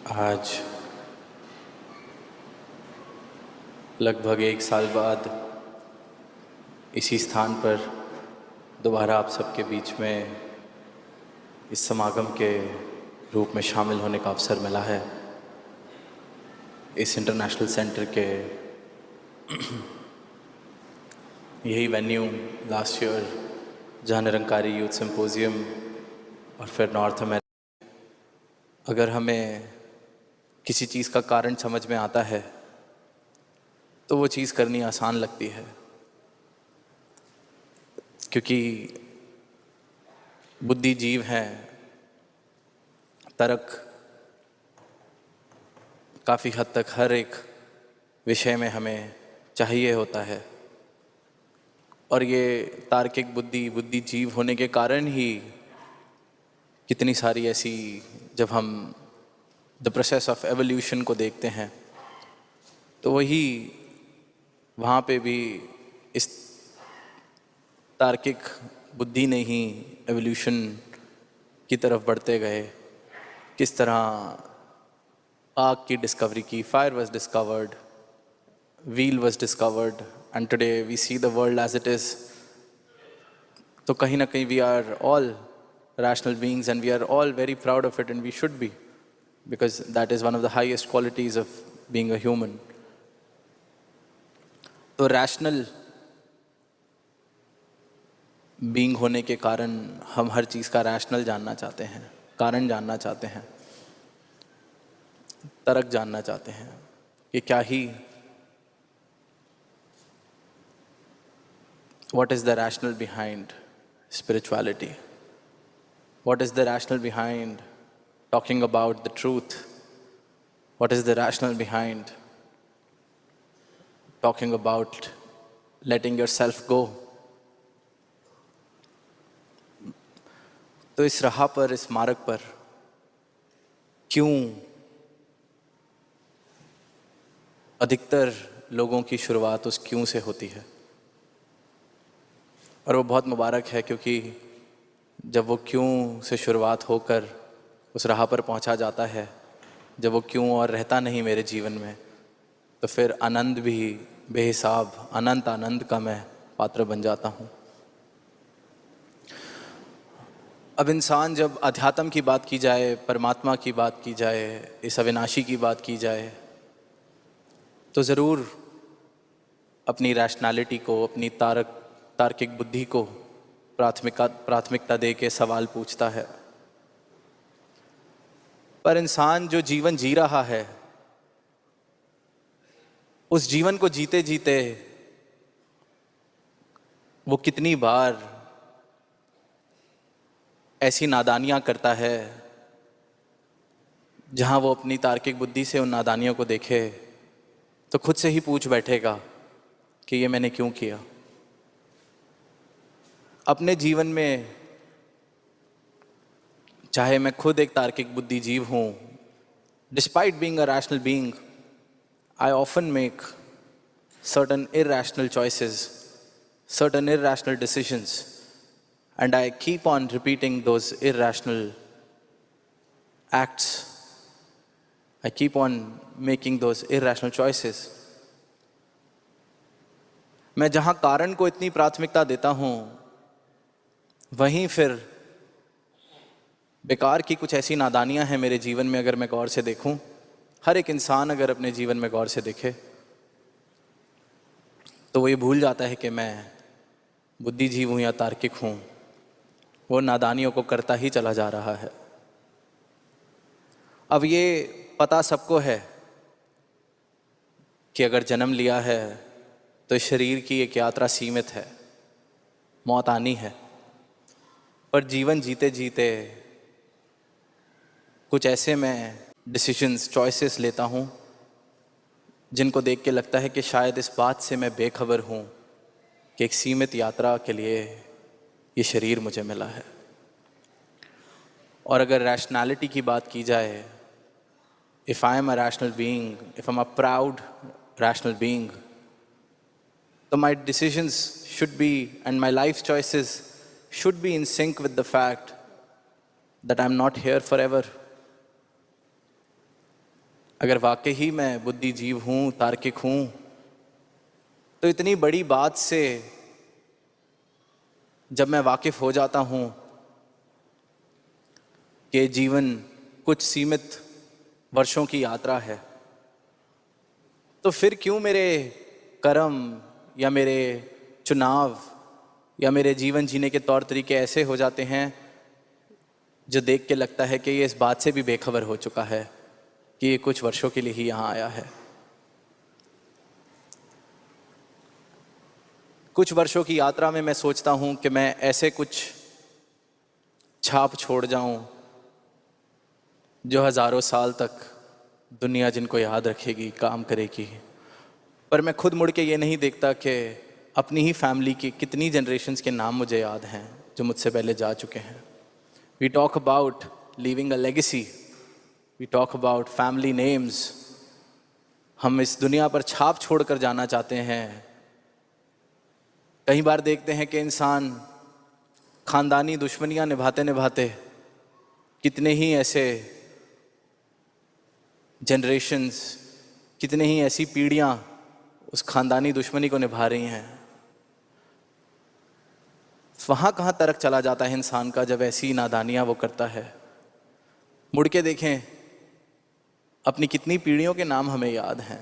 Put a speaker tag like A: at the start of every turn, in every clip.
A: आज लगभग 1 साल बाद इसी स्थान पर दोबारा आप सबके बीच में इस समागम के रूप में शामिल होने का अवसर मिला है। इस इंटरनेशनल सेंटर के यही वेन्यू लास्ट ईयर जहाँ निरंकारी यूथ सिंपोजियम और फिर नॉर्थ अमेरिका, अगर हमें किसी चीज़ का कारण समझ में आता है तो वो चीज़ करनी आसान लगती है, क्योंकि बुद्धिजीव हैं। तर्क काफ़ी हद तक हर एक विषय में हमें चाहिए होता है, और ये तार्किक बुद्धिजीव होने के कारण ही कितनी सारी ऐसी, जब हम द प्रोसेस ऑफ एवोल्यूशन को देखते हैं तो वही वहाँ पे भी इस तार्किक बुद्धि ने ही एवोल्यूशन की तरफ बढ़ते गए। किस तरह आग की डिस्कवरी की, fire was discovered, wheel was discovered, and today we see the world as it is. तो कहीं ना कहीं we are all rational beings and we are all very proud of it, and we should be, because that is one of the highest qualities of being a human. तो rational being होने के कारण हम हर चीज़ का rational जानना चाहते हैं, कारण जानना चाहते हैं, तर्क जानना चाहते हैं कि क्या ही what is the rational behind spirituality? What is the rational behind talking about the truth? What is the rational behind talking about letting yourself go? तो इस राह पर, इस मार्ग पर क्यों अधिकतर लोगों की शुरुआत उस क्यों से होती है? और वो बहुत मुबारक है, क्योंकि जब वो क्यों से शुरुआत होकर उस राह पर पहुंचा जाता है, जब वो क्यों और रहता नहीं मेरे जीवन में, तो फिर आनंद भी बेहिसाब, अनंत आनंद का मैं पात्र बन जाता हूँ। अब इंसान, जब अध्यात्म की बात की जाए, परमात्मा की बात की जाए, इस अविनाशी की बात की जाए, तो ज़रूर अपनी रैशनैलिटी को, अपनी तार्किक बुद्धि को प्राथमिकता दे के सवाल पूछता है। पर इंसान जो जीवन जी रहा है, उस जीवन को जीते जीते वो कितनी बार ऐसी नादानियां करता है, जहां वो अपनी तार्किक बुद्धि से उन नादानियों को देखे तो खुद से ही पूछ बैठेगा कि ये मैंने क्यों किया। अपने जीवन में चाहे मैं खुद एक तार्किक बुद्धिजीव हूँ, despite being a rational being, I often make certain irrational choices, certain irrational decisions, and I keep on repeating those irrational acts. I keep on making those irrational choices. मैं जहाँ कारण को इतनी प्राथमिकता देता हूँ, वहीं फिर बेकार की कुछ ऐसी नादानियाँ हैं मेरे जीवन में। अगर मैं गौर से देखूँ, हर एक इंसान अगर अपने जीवन में गौर से देखे, तो वो ये भूल जाता है कि मैं बुद्धिजीव हूँ या तार्किक हूँ। वो नादानियों को करता ही चला जा रहा है। अब ये पता सबको है कि अगर जन्म लिया है तो शरीर की एक यात्रा सीमित है, मौत आनी है। पर जीवन जीते जीते कुछ ऐसे मैं डिसीजंस, चॉइसेस लेता हूँ जिनको देख के लगता है कि शायद इस बात से मैं बेखबर हूँ कि एक सीमित यात्रा के लिए ये शरीर मुझे मिला है। और अगर रैशनैलिटी की बात की जाए, if I am a rational being, if I am a proud rational being, तो my decisions should be and my life choices should be in sync with the fact that I'm not here forever. अगर वाकई ही मैं बुद्धिजीव हूँ, तार्किक हूँ, तो इतनी बड़ी बात से जब मैं वाकिफ़ हो जाता हूँ कि जीवन कुछ सीमित वर्षों की यात्रा है, तो फिर क्यों मेरे कर्म या मेरे चुनाव या मेरे जीवन जीने के तौर तरीके ऐसे हो जाते हैं जो देख के लगता है कि ये इस बात से भी बेखबर हो चुका है कि ये कुछ वर्षों के लिए ही यहाँ आया है। कुछ वर्षों की यात्रा में मैं सोचता हूँ कि मैं ऐसे कुछ छाप छोड़ जाऊँ जो हज़ारों साल तक दुनिया जिनको याद रखेगी, काम करेगी। पर मैं खुद मुड़ के ये नहीं देखता कि अपनी ही फैमिली की कितनी जनरेशन्स के नाम मुझे याद हैं जो मुझसे पहले जा चुके हैं। We talk about leaving a legacy, we talk about family names. हम इस दुनिया पर छाप छोड़ कर जाना चाहते हैं। कई बार देखते हैं कि इंसान ख़ानदानी दुश्मनियाँ निभाते निभाते कितने ही ऐसे जनरेशन्स, कितने ही ऐसी पीढ़ियाँ उस ख़ानदानी दुश्मनी को निभा रही हैं। वहाँ कहाँ तर्क चला जाता है इंसान का जब ऐसी नादानियाँ वो करता है। मुड़ के देखें अपनी कितनी पीढ़ियों के नाम हमें याद हैं।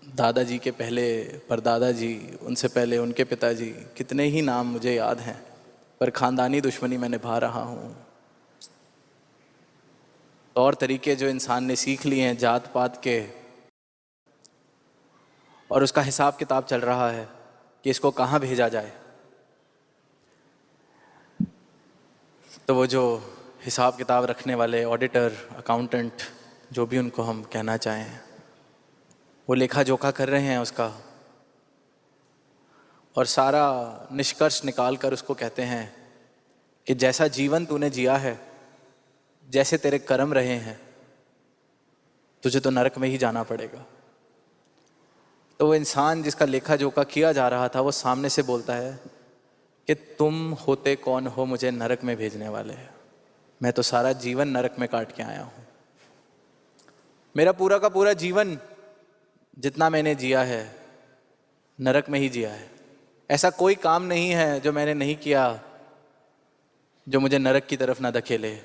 A: दादाजी के पहले परदादा जी, उनसे पहले उनके पिताजी, कितने ही नाम मुझे याद हैं, पर ख़ानदानी दुश्मनी मैं निभा रहा हूँ। तौर तरीके जो इंसान ने सीख लिए हैं जात पात के, और उसका हिसाब किताब चल रहा है कि इसको कहाँ भेजा जाए। तो वो जो हिसाब किताब रखने वाले ऑडिटर, अकाउंटेंट, जो भी उनको हम कहना चाहें, वो लेखा जोखा कर रहे हैं उसका, और सारा निष्कर्ष निकाल कर उसको कहते हैं कि जैसा जीवन तूने जिया है, जैसे तेरे कर्म रहे हैं, तुझे तो नरक में ही जाना पड़ेगा। तो वो इंसान जिसका लेखा जोखा किया जा रहा था, वो सामने से बोलता है कि तुम होते कौन हो मुझे नरक में भेजने वाले। मैं तो सारा जीवन नरक में काट के आया हूँ। मेरा पूरा का पूरा जीवन जितना मैंने जिया है नरक में ही जिया है। ऐसा कोई काम नहीं है जो मैंने नहीं किया जो मुझे नरक की तरफ ना धकेले।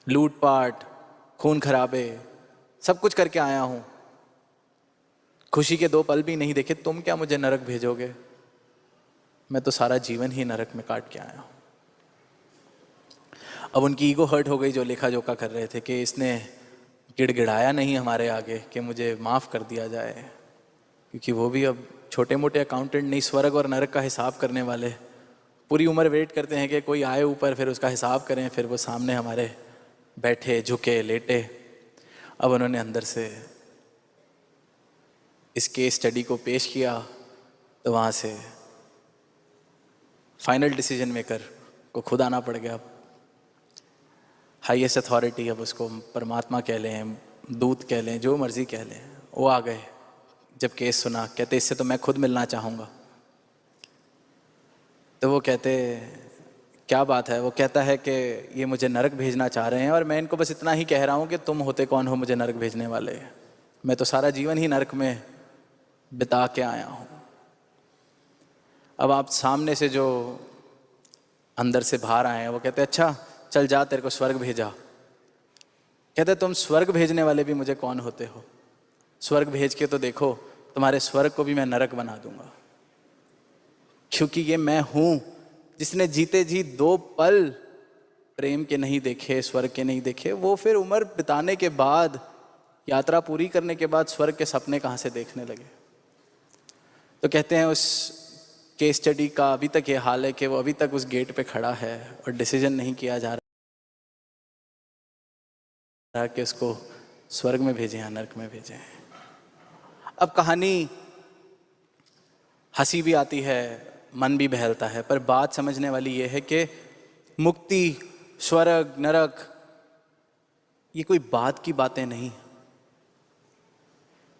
A: लूटपाट, खून खराबे, सब कुछ करके आया हूँ। खुशी के 2 पल भी नहीं देखे, तुम क्या मुझे नरक भेजोगे? मैं तो सारा जीवन ही नरक में काट के आया हूँ। अब उनकी ईगो हर्ट हो गई जो लेखा जोखा कर रहे थे कि इसने गिड़गिड़ाया नहीं हमारे आगे कि मुझे माफ़ कर दिया जाए, क्योंकि वो भी अब छोटे मोटे अकाउंटेंट नहीं, स्वर्ग और नरक का हिसाब करने वाले। पूरी उम्र वेट करते हैं कि कोई आए ऊपर, फिर उसका हिसाब करें, फिर वो सामने हमारे बैठे, झुके, लेटे। अब उन्होंने अंदर से इस केस स्टडी को पेश किया, तो वहाँ से फाइनल डिसीजन मेकर को खुद आना पड़ गया। हाईएस्ट अथॉरिटी, अब उसको परमात्मा कह लें, दूत कह लें, जो मर्ज़ी कह लें, वो आ गए। जब केस सुना, कहते इससे तो मैं खुद मिलना चाहूँगा। तो वो कहते क्या बात है? वो कहता है कि ये मुझे नरक भेजना चाह रहे हैं और मैं इनको बस इतना ही कह रहा हूँ कि तुम होते कौन हो मुझे नरक भेजने वाले। मैं तो सारा जीवन ही नरक में बिता के आया हूँ। अब आप सामने से जो अंदर से बाहर आए हैं, वो कहते अच्छा चल जा, तेरे को स्वर्ग भेजा। कहते तुम स्वर्ग भेजने वाले भी मुझे कौन होते हो? स्वर्ग भेज के तो देखो, तुम्हारे स्वर्ग को भी मैं नरक बना दूंगा। क्योंकि ये मैं हूँ जिसने जीते जी 2 पल प्रेम के नहीं देखे, स्वर्ग के नहीं देखे। वो फिर उम्र बिताने के बाद, यात्रा पूरी करने के बाद स्वर्ग के सपने कहाँ से देखने लगे? तो कहते हैं उस केस स्टडी का अभी तक ये हाल है कि वो अभी तक उस गेट पे खड़ा है और डिसीजन नहीं किया जा रहा कि उसको स्वर्ग में भेजें या नरक में भेजें। अब कहानी हंसी भी आती है, मन भी बहलता है, पर बात समझने वाली ये है कि मुक्ति, स्वर्ग, नरक, ये कोई बात की बातें नहीं।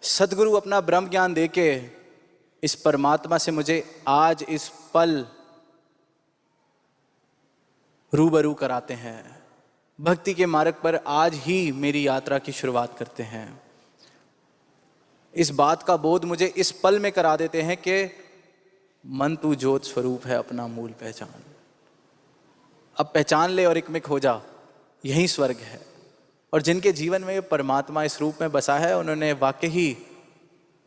A: सदगुरु अपना ब्रह्म ज्ञान देके इस परमात्मा से मुझे आज इस पल रूबरू कराते हैं, भक्ति के मार्ग पर आज ही मेरी यात्रा की शुरुआत करते हैं। इस बात का बोध मुझे इस पल में करा देते हैं कि मन तू ज्योत स्वरूप है, अपना मूल पहचान। अब पहचान ले और एकमिक हो जा, यही स्वर्ग है। और जिनके जीवन में परमात्मा इस रूप में बसा है, उन्होंने वाकई ही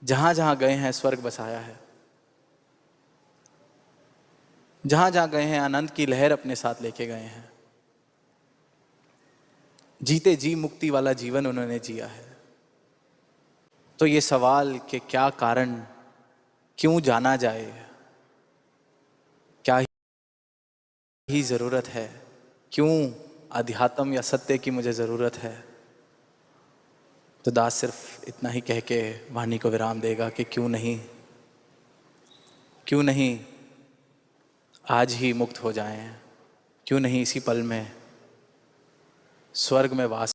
A: जहां जहां गए हैं स्वर्ग बसाया है। जहां जहां गए हैं आनंद की लहर अपने साथ लेके गए हैं। जीते जी मुक्ति वाला जीवन उन्होंने जिया है। तो ये सवाल कि क्या कारण, क्यों जाना जाए, क्या ही जरूरत है, क्यों अध्यात्म या सत्य की मुझे जरूरत है, तो दास सिर्फ इतना ही कह के वाणी को विराम देगा कि क्यों नहीं आज ही मुक्त हो जाएं, क्यों नहीं इसी पल में स्वर्ग में वास